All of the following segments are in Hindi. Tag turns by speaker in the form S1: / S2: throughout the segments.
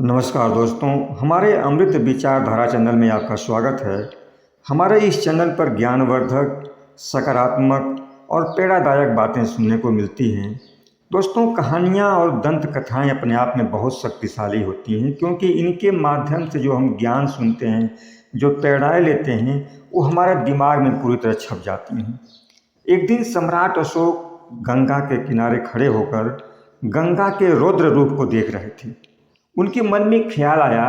S1: नमस्कार दोस्तों, हमारे अमृत विचारधारा चैनल में आपका स्वागत है। हमारे इस चैनल पर ज्ञानवर्धक, सकारात्मक और प्रेरणादायक बातें सुनने को मिलती हैं। दोस्तों, कहानियाँ और दंत कथाएँ अपने आप में बहुत शक्तिशाली होती हैं, क्योंकि इनके माध्यम से जो हम ज्ञान सुनते हैं, जो प्रेरणाएँ लेते हैं, वो हमारे दिमाग में पूरी तरह छप जाती हैं। एक दिन सम्राट अशोक गंगा के किनारे खड़े होकर गंगा के रौद्र रूप को देख रहे थे। उनके मन में ख्याल आया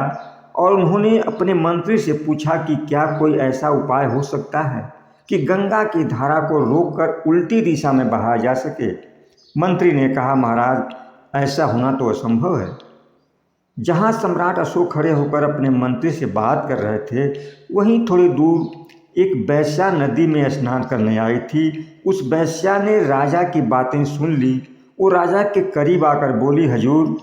S1: और उन्होंने अपने मंत्री से पूछा कि क्या कोई ऐसा उपाय हो सकता है कि गंगा की धारा को रोककर उल्टी दिशा में बहाया जा सके। मंत्री ने कहा, महाराज, ऐसा होना तो असंभव है। जहाँ सम्राट अशोक खड़े होकर अपने मंत्री से बात कर रहे थे, वहीं थोड़ी दूर एक वेश्या नदी में स्नान करने आई थी। उस वेश्या ने राजा की बातें सुन ली। वो राजा के करीब आकर बोली, हजूर,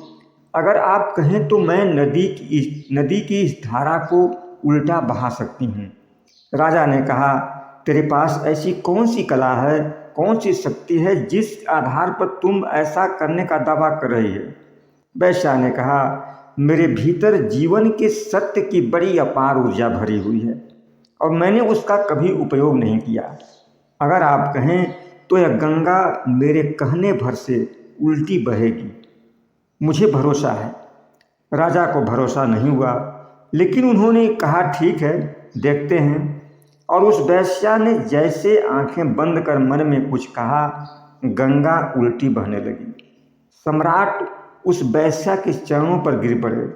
S1: अगर आप कहें तो मैं नदी की इस धारा को उल्टा बहा सकती हूँ। राजा ने कहा, तेरे पास ऐसी कौन सी कला है, कौन सी शक्ति है जिस आधार पर तुम ऐसा करने का दावा कर रही है। वैश्या ने कहा, मेरे भीतर जीवन के सत्य की बड़ी अपार ऊर्जा भरी हुई है और मैंने उसका कभी उपयोग नहीं किया। अगर आप कहें तो यह गंगा मेरे कहने भर से उल्टी बहेगी। मुझे भरोसा है। राजा को भरोसा नहीं हुआ, लेकिन उन्होंने कहा, ठीक है, देखते हैं। और उस वेश्या ने जैसे आंखें बंद कर मन में कुछ कहा, गंगा उल्टी बहने लगी। सम्राट उस वेश्या के चरणों पर गिर पड़े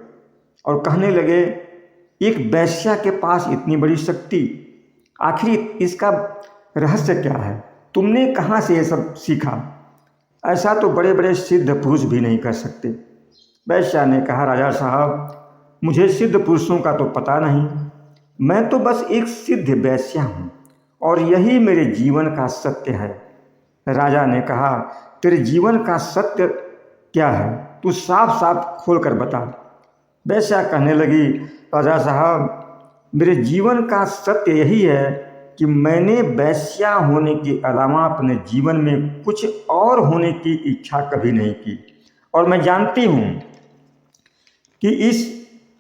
S1: और कहने लगे, एक वेश्या के पास इतनी बड़ी शक्ति, आखिर इसका रहस्य क्या है? तुमने कहाँ से ये सब सीखा? ऐसा तो बड़े बड़े सिद्ध पुरुष भी नहीं कर सकते। वैश्या ने कहा, राजा साहब, मुझे सिद्ध पुरुषों का तो पता नहीं, मैं तो बस एक सिद्ध वैश्या हूँ और यही मेरे जीवन का सत्य है। राजा ने कहा, तेरे जीवन का सत्य क्या है? तू साफ साफ खोल कर बता। वैश्या कहने लगी, राजा साहब, मेरे जीवन का सत्य यही है कि मैंने वैश्या होने के अलावा अपने जीवन में कुछ और होने की इच्छा कभी नहीं की। और मैं जानती हूँ कि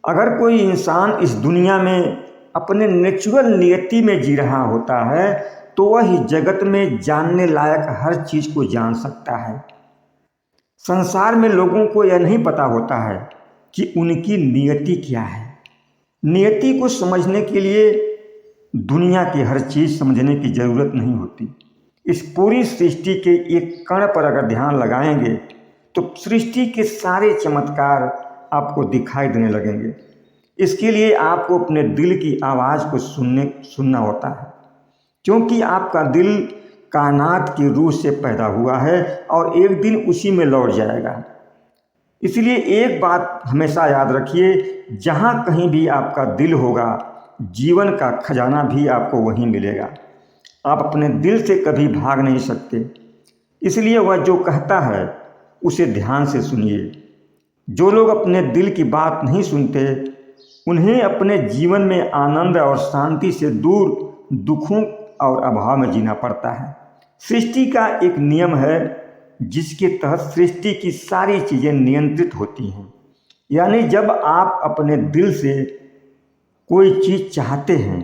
S1: अगर कोई इंसान इस दुनिया में अपने नेचुरल नियति में जी रहा होता है तो वह जगत में जानने लायक हर चीज़ को जान सकता है। संसार में लोगों को यह नहीं पता होता है कि उनकी नियति क्या है। नियति को समझने के लिए दुनिया की हर चीज़ समझने की ज़रूरत नहीं होती। इस पूरी सृष्टि के एक कण पर अगर ध्यान लगाएंगे तो सृष्टि के सारे चमत्कार आपको दिखाई देने लगेंगे। इसके लिए आपको अपने दिल की आवाज़ को सुनना होता है, क्योंकि आपका दिल कायनात की रूह से पैदा हुआ है और एक दिन उसी में लौट जाएगा। इसलिए एक बात हमेशा याद रखिए, जहाँ कहीं भी आपका दिल होगा, जीवन का खजाना भी आपको वहीं मिलेगा। आप अपने दिल से कभी भाग नहीं सकते। इसलिए वह जो कहता है उसे ध्यान से सुनिए। जो लोग अपने दिल की बात नहीं सुनते, उन्हें अपने जीवन में आनंद और शांति से दूर दुखों और अभाव में जीना पड़ता है। सृष्टि का एक नियम है जिसके तहत सृष्टि की सारी चीज़ें नियंत्रित होती हैं। यानी जब आप अपने दिल से कोई चीज़ चाहते हैं,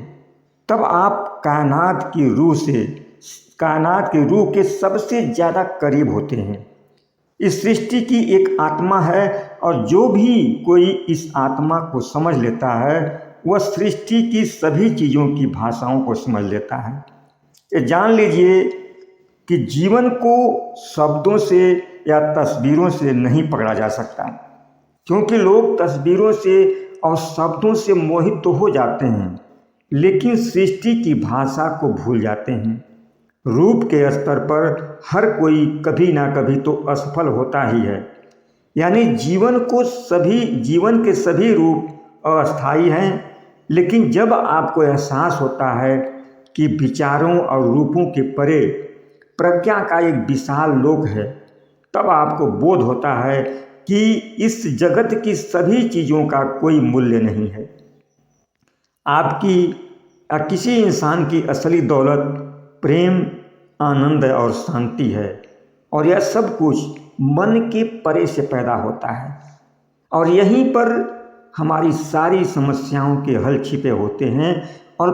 S1: तब आप कायनात की रूह के सबसे ज़्यादा करीब होते हैं। इस सृष्टि की एक आत्मा है और जो भी कोई इस आत्मा को समझ लेता है, वह सृष्टि की सभी चीज़ों की भाषाओं को समझ लेता है। ये जान लीजिए कि जीवन को शब्दों से या तस्वीरों से नहीं पकड़ा जा सकता, क्योंकि लोग तस्वीरों से और शब्दों से मोहित तो हो जाते हैं, लेकिन सृष्टि की भाषा को भूल जाते हैं। रूप के स्तर पर हर कोई कभी ना कभी तो असफल होता ही है। यानी जीवन के सभी रूप अस्थायी हैं, लेकिन जब आपको एहसास होता है कि विचारों और रूपों के परे प्रज्ञा का एक विशाल लोक है, तब आपको बोध होता है कि इस जगत की सभी चीज़ों का कोई मूल्य नहीं है। आपकी या किसी इंसान की असली दौलत प्रेम, आनंद और शांति है, और यह सब कुछ मन के परे से पैदा होता है और यहीं पर हमारी सारी समस्याओं के हल छिपे होते हैं और